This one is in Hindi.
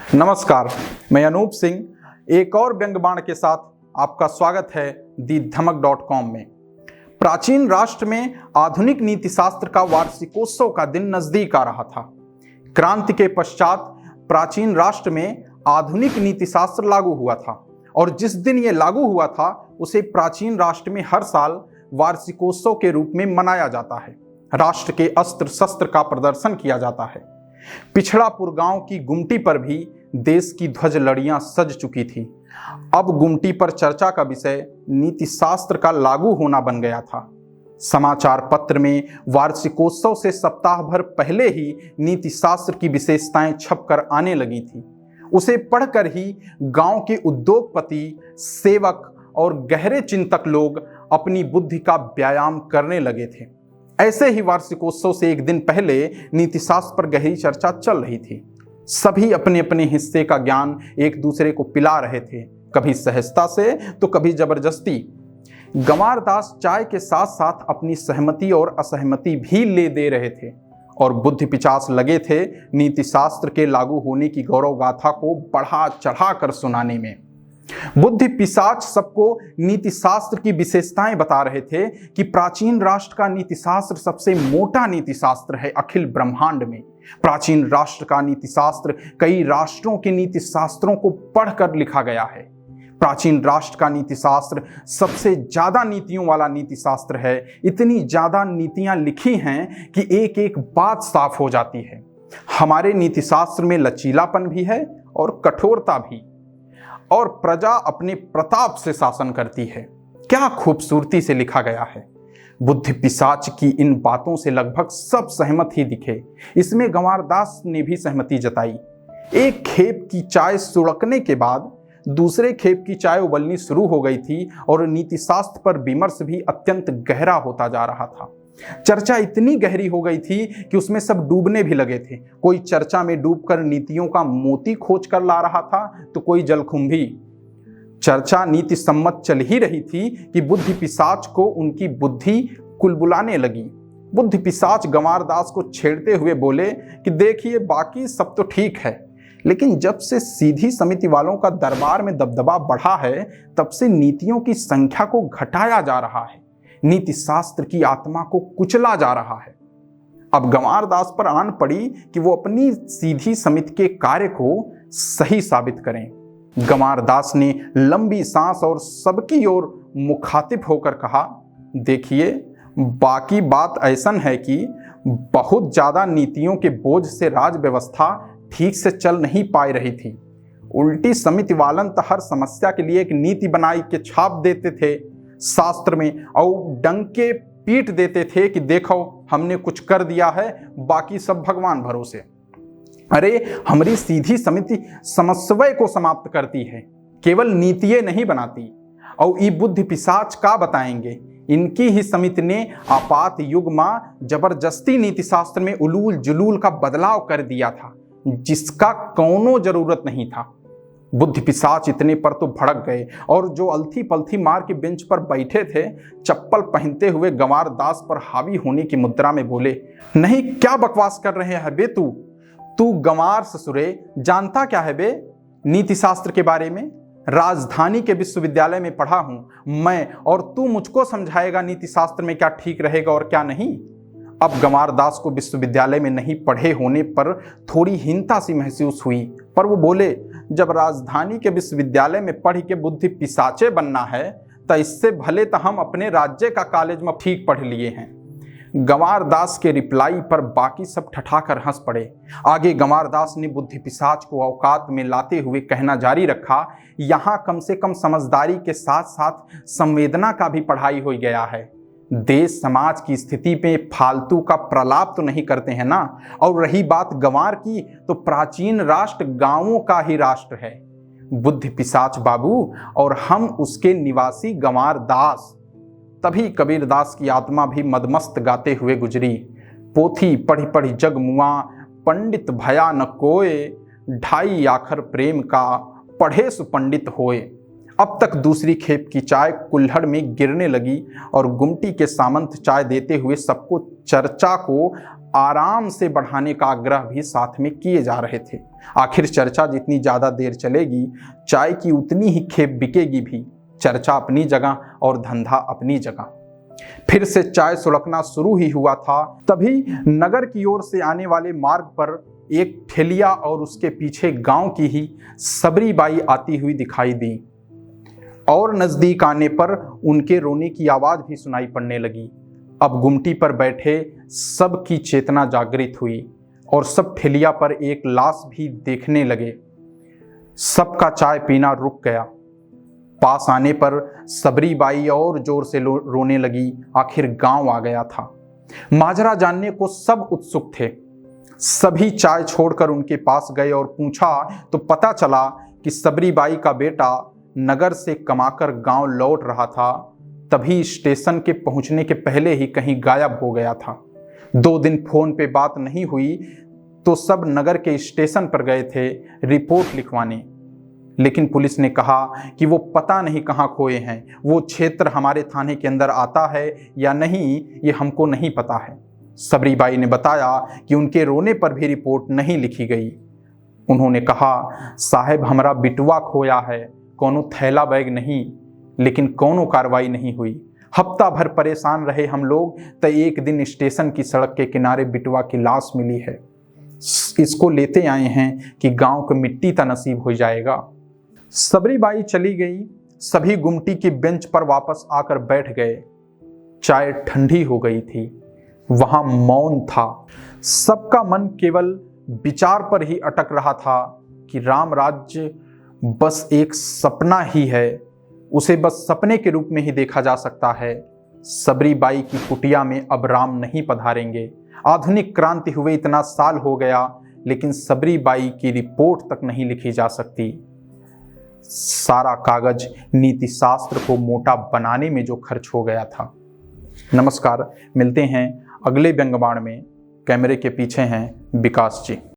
नमस्कार, मैं अनूप सिंह एक और व्यंग्य बाण के साथ आपका स्वागत है दी धमक.com में। प्राचीन राष्ट्र में आधुनिक नीति शास्त्र का वार्षिकोत्सव का दिन नजदीक आ रहा था। क्रांति के पश्चात प्राचीन राष्ट्र में आधुनिक नीति शास्त्र लागू हुआ था और जिस दिन यह लागू हुआ था उसे प्राचीन राष्ट्र में हर साल वार्षिकोत्सव के रूप में मनाया जाता है। राष्ट्र के अस्त्र शस्त्र का प्रदर्शन किया जाता है। पिछड़ापुर गांव की गुमटी पर भी देश की ध्वज लड़ियां सज चुकी थी। अब गुमटी पर चर्चा का विषय नीति शास्त्र का लागू होना बन गया था। समाचार पत्र में वार्षिकोत्सव से सप्ताह भर पहले ही नीति शास्त्र की विशेषताएं छपकर आने लगी थी। उसे पढ़कर ही गांव के उद्योगपति, सेवक और गहरे चिंतक लोग अपनी बुद्धि का व्यायाम करने लगे थे। ऐसे ही वार्षिकोत्सव से एक दिन पहले नीति शास्त्र पर गहरी चर्चा चल रही थी। सभी अपने अपने हिस्से का ज्ञान एक दूसरे को पिला रहे थे, कभी सहजता से तो कभी जबरदस्ती। गंवार दास चाय के साथ साथ अपनी सहमति और असहमति भी ले दे रहे थे और बुद्धि पिचास लगे थे नीति शास्त्र के लागू होने की गौरव गाथा को बढ़ा चढ़ा कर सुनाने में। बुद्धि पिशाच सबको नीति शास्त्र की विशेषताएं बता रहे थे कि प्राचीन राष्ट्र का नीति शास्त्र सबसे मोटा नीति शास्त्र है अखिल ब्रह्मांड में। प्राचीन राष्ट्र का नीति शास्त्र कई राष्ट्रों के नीति शास्त्रों को पढ़कर लिखा गया है। प्राचीन राष्ट्र का नीति शास्त्र सबसे ज्यादा नीतियों वाला नीति शास्त्र है। इतनी ज्यादा नीतियां लिखी हैं कि एक एक बात साफ हो जाती है। हमारे नीति शास्त्र में लचीलापन भी है और कठोरता भी, और प्रजा अपने प्रताप से शासन करती है। क्या खूबसूरती से लिखा गया है। बुद्धि पिशाच की इन बातों से लगभग सब सहमत ही दिखे। इसमें गंवार दास ने भी सहमति जताई। एक खेप की चाय सुड़कने के बाद दूसरे खेप की चाय उबलनी शुरू हो गई थी और नीति शास्त्र पर विमर्श भी अत्यंत गहरा होता जा रहा था। चर्चा इतनी गहरी हो गई थी कि उसमें सब डूबने भी लगे थे। कोई चर्चा में डूबकर नीतियों का मोती खोज कर ला रहा था तो कोई जलकुंभी। चर्चा नीति सम्मत चल ही रही थी कि बुद्धि पिशाच को उनकी बुद्धि कुलबुलाने लगी। बुद्धि पिशाच गंवार दास को छेड़ते हुए बोले कि देखिए, बाकी सब तो ठीक है, लेकिन जब से सीधी समिति वालों का दरबार में दबदबा बढ़ा है तब से नीतियों की संख्या को घटाया जा रहा है। नीति शास्त्र की आत्मा को कुचला जा रहा है। अब गंवार दास पर आन पड़ी कि वो अपनी सीधी समिति के कार्य को सही साबित करें। गंवार दास ने लंबी सांस और सबकी ओर मुखातिब होकर कहा, देखिए, बाकी बात ऐसन है कि बहुत ज्यादा नीतियों के बोझ से राज व्यवस्था ठीक से चल नहीं पाई रही थी। उल्टी समिति वालन तो हर समस्या के लिए एक नीति बनाई के छाप देते थे शास्त्र में और डंके पीट देते थे कि देखो हमने कुछ कर दिया है, बाकी सब भगवान भरोसे। अरे, हमारी सीधी समिति समस्वय को समाप्त करती है, केवल नीतियां नहीं बनाती। और ये बुद्धि पिशाच का बताएंगे। इनकी ही समिति ने आपात युग में जबरदस्ती नीति शास्त्र में उलूल जुलूल का बदलाव कर दिया था जिसका कौनो जरूरत नहीं था। बुद्धि पिशाच इतने पर तो भड़क गए और जो अलथी पलथी मार के बेंच पर बैठे थे चप्पल पहनते हुए गंवार दास पर हावी होने की मुद्रा में बोले, नहीं, क्या बकवास कर रहे हैं बे तू गंवार ससुरे, जानता क्या है बे नीति शास्त्र के बारे में? राजधानी के विश्वविद्यालय में पढ़ा हूं मैं, और तू मुझको समझाएगा नीति शास्त्र में क्या ठीक रहेगा और क्या नहीं? अब गंवार दास को विश्वविद्यालय में नहीं पढ़े होने पर थोड़ी हीनता सी महसूस हुई, पर वो बोले, जब राजधानी के विश्वविद्यालय में पढ़ के बुद्धि पिशाचे बनना है तो इससे भले तो हम अपने राज्य का कॉलेज में ठीक पढ़ लिए हैं। गंवार दास के रिप्लाई पर बाकी सब ठठाकर हंस पड़े। आगे गंवार दास ने बुद्धि पिशाच को औकात में लाते हुए कहना जारी रखा, यहाँ कम से कम समझदारी के साथ साथ संवेदना का भी पढ़ाई हो गया है। देश समाज की स्थिति में फालतू का प्रलाप तो नहीं करते हैं ना। और रही बात गंवार की, तो प्राचीन राष्ट्र गांवों का ही राष्ट्र है। बुद्धि पिशाच बाबू और हम उसके निवासी गंवार दास। तभी कबीर दास की आत्मा भी मदमस्त गाते हुए गुजरी, पोथी पढ़ी पढ़ी जग मुआ, पंडित भया न कोय, ढाई आखर प्रेम का, पढ़े सुपंडित होए। अब तक दूसरी खेप की चाय कुल्हड़ में गिरने लगी और गुमटी के सामंत चाय देते हुए सबको चर्चा को आराम से बढ़ाने का आग्रह भी साथ में किए जा रहे थे। आखिर चर्चा जितनी ज़्यादा देर चलेगी, चाय की उतनी ही खेप बिकेगी भी। चर्चा अपनी जगह और धंधा अपनी जगह। फिर से चाय सुलगना शुरू ही हुआ था, तभी नगर की ओर से आने वाले मार्ग पर एक ठेलिया और उसके पीछे गांव की ही सबरी बाई आती हुई दिखाई दी और नजदीक आने पर उनके रोने की आवाज भी सुनाई पड़ने लगी। अब गुमटी पर बैठे सबकी चेतना जागृत हुई और सब ठेलिया पर एक लाश भी देखने लगे। सबका चाय पीना रुक गया। पास आने पर सबरी बाई और जोर से रोने लगी। आखिर गांव आ गया था। माजरा जानने को सब उत्सुक थे। सभी चाय छोड़कर उनके पास गए और पूछा तो पता चला कि सबरी बाई का बेटा नगर से कमाकर गांव लौट रहा था, तभी स्टेशन के पहुंचने के पहले ही कहीं गायब हो गया था। 2 दिन फोन पे बात नहीं हुई तो सब नगर के स्टेशन पर गए थे रिपोर्ट लिखवाने, लेकिन पुलिस ने कहा कि वो पता नहीं कहाँ खोए हैं। वो क्षेत्र हमारे थाने के अंदर आता है या नहीं ये हमको नहीं पता है। सबरी बाई ने बताया कि उनके रोने पर भी रिपोर्ट नहीं लिखी गई। उन्होंने कहा, साहब हमारा बिटवा खोया है, कोनो थैला बैग नहीं, लेकिन कोनो कार्रवाई नहीं हुई। हफ्ता भर परेशान रहे हम लोग, तो एक दिन स्टेशन की सड़क के किनारे बिटवा की लाश मिली है। इसको लेते आए हैं कि गांव को मिट्टी ता नसीब हो जाएगा। सबरी बाई चली गई। सभी गुमटी की बेंच पर वापस आकर बैठ गए। चाय ठंडी हो गई थी। वहां मौन था। सबका मन केवल विचार पर ही अटक रहा था कि राम राज्य बस एक सपना ही है, उसे बस सपने के रूप में ही देखा जा सकता है। सबरी बाई की कुटिया में अब राम नहीं पधारेंगे। आधुनिक क्रांति हुए इतना साल हो गया, लेकिन सबरी बाई की रिपोर्ट तक नहीं लिखी जा सकती। सारा कागज नीति शास्त्र को मोटा बनाने में जो खर्च हो गया था। नमस्कार, मिलते हैं अगले व्यंग्यबाण में। कैमरे के पीछे हैं विकास जी।